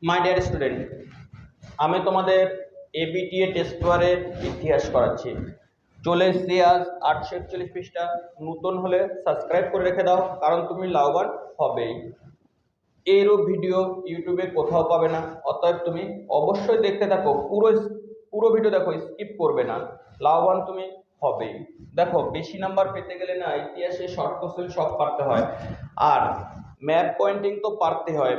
My dear student, আমি তোমাদের ABTA test পেপারের ইতিহাস করাচ্ছি। চলে এসছি আজ 841 পৃষ্ঠা। নতুন হলে সাবস্ক্রাইব করে রেখে দাও, কারণ তুমি লাভবান হবেই। এরও ভিডিও ইউটিউবে কোথাও পাবে না, অতএব তুমি অবশ্যই দেখতে থাকো। পুরো ভিডিও দেখো, স্কিপ করবে না, লাভবান তুমি হবেই। দেখো, বেশি নাম্বার পেতে গেলে না ইতিহাসে শর্ট কোশ্চেন সব পারতে হয়, আর ম্যাপ পয়েন্টিং তো পারতে হয়।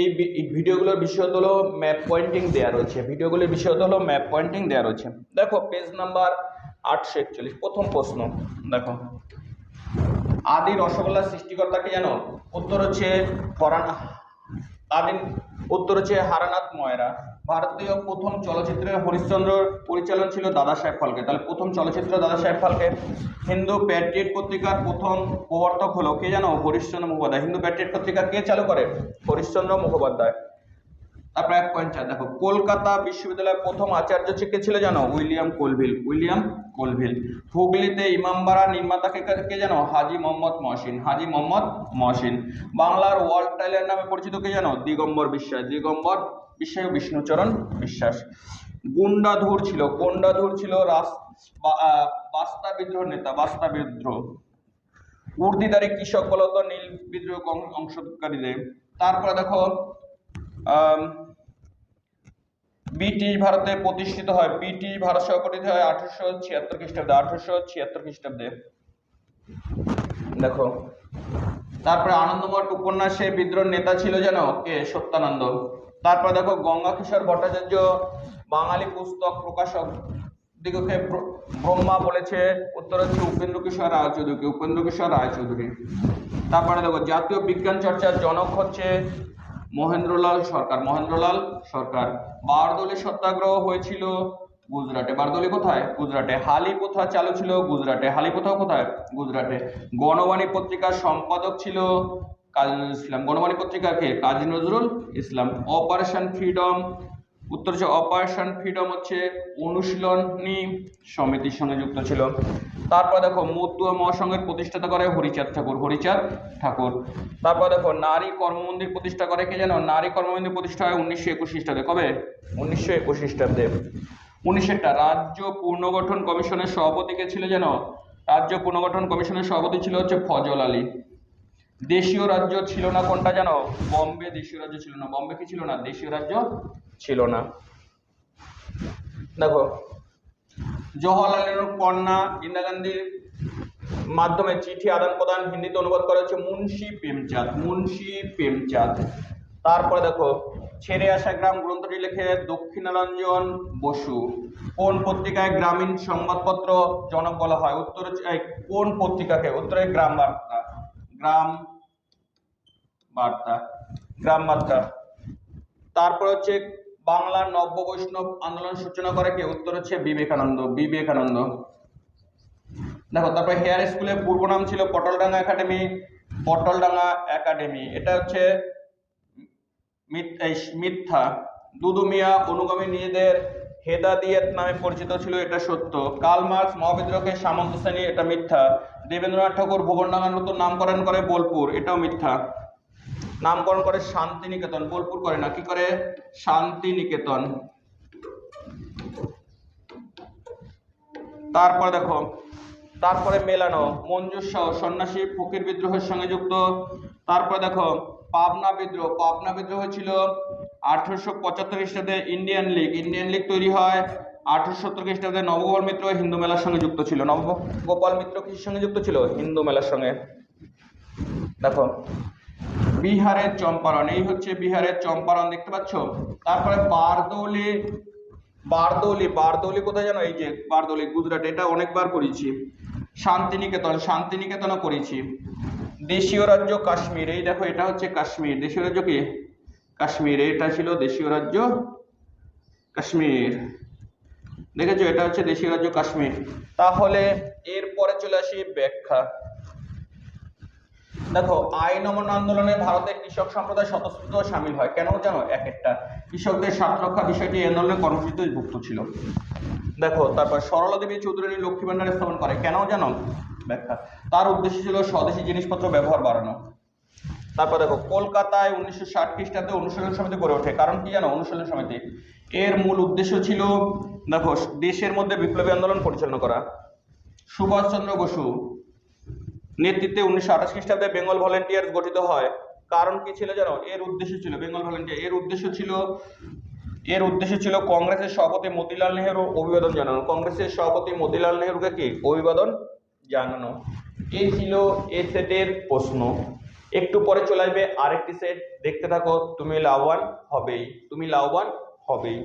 এই ভিডিওগুলোর বিষয় হলো ম্যাপ পয়েন্টিং দেওয়া রয়েছে, ভিডিওগুলোর বিষয় হলো ম্যাপ পয়েন্টিং দেওয়া রয়েছে। দেখো পেজ নাম্বার 841, প্রথম প্রশ্ন দেখো, আদি রসগোল্লার সৃষ্টিকর্তাকে জানো? উত্তর হচ্ছে হারানাথ ময়রা। ভারতীয় প্রথম চলচ্চিত্রের হরিশ্চন্দ্র পরিচালন ছিল দাদা সাহেব ফালকে, তাহলে প্রথম চলচ্চিত্র দাদা সাহেব ফালকে। হিন্দু প্যাট্রিয়ট পত্রিকার প্রথম প্রবর্তক হলো কে জানো? হরিশ্চন্দ্র মুখোপাধ্যায়। হিন্দু প্যাট্রিয়ট পত্রিকা কে চালু করে? হরিশ্চন্দ্র মুখোপাধ্যায়। তারপর 1.4 দেখো, কলকাতা বিশ্ববিদ্যালয়ের প্রথম আচার্য কে ছিল জানো? William Colvile. হুগলিতে ইমামবাড়া নির্মাতা কে জানো? হাজী মোহাম্মদ মহসিন। বাংলার ওয়ার্ল্ড টাইলার নামে পরিচিত কে জানো? দিগম্বর বিশ্বাস ও বিষ্ণুচরণ বিশ্বাস। গুন্ডাধুর ছিল বাস্তা বিদ্রোহ নেতা, উর্দিদারি কৃষক বলতো নীল বিদ্রোহ অংশকারীদের। তারপরে দেখো, ব্রিটিশ ভারতে প্রতিষ্ঠিত হয়, ব্রিটিশ ভারত সংগঠিত হয় 1876 খ্রিস্টাব্দে। দেখো, তারপরে আনন্দমঠ উপন্যাসে বিদ্রোহ নেতা ছিল জানো কে? সত্যানন্দ। তারপর দেখো, গঙ্গা কিশোর ভট্টাচার্য বাঙালি পুস্তক প্রকাশক দিগকে ব্রহ্মা বলেছে। উত্তর হচ্ছে উপেন্দ্র কিশোর রায়চৌধুরী। তারপরে দেখো, জাতীয় বিজ্ঞান চর্চার জনক হচ্ছে মহেন্দ্রলাল সরকার। বারদৌলি সত্যাগ্রহ হয়েছিল গুজরাটে। বারদৌলি কোথায়? গুজরাটে। হালি প্রথা চালু ছিল গুজরাটে। হালি প্রথা কোথায়? গুজরাটে। গণবাণী পত্রিকার সম্পাদক ছিল কাজী নজরুল ইসলাম। গণবাণী পত্রিকার কে? কাজী নজরুল ইসলাম। অপারেশন ফ্রিডম, উত্তর হচ্ছে অপারেশন ফ্রিডম হচ্ছে অনুশীলনী সমিতির সঙ্গে যুক্ত ছিল। তারপর দেখো, মতুয়া মহাসংঘের প্রতিষ্ঠাতা করে হরিচাঁদ ঠাকুর। তারপর দেখো, নারী কর্মমন্দির প্রতিষ্ঠা করে কে জানো? নারী কর্মমন্দির প্রতিষ্ঠা হয় 1921 খ্রিস্টাব্দে। কবে? 1921 খ্রিস্টাব্দে। 1900টা রাজ্য পুনর্গঠন কমিশনের সভাপতি কে ছিল জানো? রাজ্য পুনর্গঠন কমিশনের সভাপতি ছিল হচ্ছে ফজল আলী। দেশীয় রাজ্য ছিল না কোনটা জানো? বম্বে দেশীয় রাজ্য ছিল না। বম্বে কি ছিল না? দেশীয় রাজ্য ছিল না। দেখো, জওহরলাল নেহরুর কন্যা ইন্দিরা গান্ধীর মাধ্যমে চিঠি আদান প্রদান হিন্দিতে অনুবাদ করা হচ্ছে মুন্সি প্রেমচাঁদ। তারপরে দেখো, ছেড়ে আসা গ্রাম গ্রন্থটি লিখে দক্ষিণারঞ্জন বসু। কোন পত্রিকায় গ্রামীণ সংবাদপত্র জনক বলা হয়? উত্তর হচ্ছে কোন পত্রিকাকে? উত্তরে গ্রাম বার্তা। তারপর হচ্ছে বাংলার নব্য বৈষ্ণব আন্দোলন সূচনা করে কে? উত্তর হচ্ছে বিবেকানন্দ। দেখো, তারপর হেয়ার স্কুলের পূর্ব নাম ছিল পটলডাঙ্গা একাডেমি। এটা হচ্ছে মিথ্যা। দুদু মিয়া অনুগামী নিজেদের হেদায়েত নামে পরিচিত ছিল, এটা সত্য। কার্ল মার্কস মহাবিদ্রোহকে সামন্ত শ্রেণী, এটা মিথ্যা। দেবেন্দ্রনাথ ঠাকুর ভুবনডাঙ্গার নতুন নামকরণ করে বোলপুর, এটাও মিথ্যা। নামকরণ করে শান্তিনিকেতন, বোলপুর করে না, কি করে? শান্তিনিকেতন। তারপর দেখো, তারপরে মেলানো মঞ্জুসহ সন্ন্যাসী ফকির বিদ্রোহের সঙ্গে যুক্ত। তারপর দেখো, পাবনা বিদ্রোহ হয়েছিল 1875 খ্রিস্টাব্দে। ইন্ডিয়ান লীগ তৈরি হয় 1870 খ্রিস্টাব্দে। নবগোপাল মিত্র হিন্দু মেলার সঙ্গে যুক্ত ছিল। নবগোপাল মিত্র কিসের সঙ্গে যুক্ত ছিল? হিন্দু মেলার সঙ্গে। দেখো, বিহারের চম্পারণ, এই হচ্ছে বিহারের চম্পারণ, দেখতে পাচ্ছ। তারপরে বারদৌলি কোথায় জানো? এই যে বারদৌলি, গুজরাট, এটা অনেকবার করেছি। শান্তিনিকেতনও করেছি। দেশীয় রাজ্য কাশ্মীর, এই দেখো এটা হচ্ছে কাশ্মীর। দেশীয় রাজ্য কি? কাশ্মীর, এটা ছিল দেশীয় রাজ্য কাশ্মীর। দেখেছো, এটা হচ্ছে দেশীয় রাজ্য কাশ্মীর। তাহলে এরপরে চলে আসি ব্যাখ্যা। দেখো, আইন অমান্য আন্দোলনে ভারতের কৃষক সম্প্রদায় স্বতঃস্ফূর্ত সামিল হয়, কেন জানো? একটা কৃষকদের স্বার্থ রক্ষা বিষয়টি এই আন্দোলনের কর্মসূচিতে ভুক্ত ছিল। দেখো, তারপর সরলা দেবী চৌধুরানী লক্ষ্মী ভান্ডার স্থাপন করে, কেন জানো? ব্যাখ্যা, তার উদ্দেশ্য ছিল স্বদেশী জিনিসপত্র ব্যবহার বাড়ানো। তারপর দেখো কলকাতায় 1960 খ্রিস্টাব্দে অনুশীলন সমিতি গড়ে ওঠে। কারণ কি জানো অনুশীলন সমিতি? এর মূল উদ্দেশ্য ছিল দেখো দেশের মধ্যে বিপ্লবী আন্দোলন পরিচালনা করা। সুভাষচন্দ্র বসু নেতৃত্বে 1928 খ্রিস্টাব্দে বেঙ্গল ভলেন্টিয়ার্স গঠিত হয়। কারণ কি ছিল জানো? এর উদ্দেশ্য ছিল বেঙ্গল ভলেন্টিয়ার, এর উদ্দেশ্য ছিল কংগ্রেসের সভাপতি মতিলাল নেহেরু অভিবাদন জানানো। কংগ্রেসের সভাপতি মতিলাল নেহেরুকে কি অভিবাদন জানানো। এই ছিল এই সেটের প্রশ্ন। একটু পরে চলে আসবে আরেকটি সেট, দেখতে থাকো, তুমি লাভবান হবেই।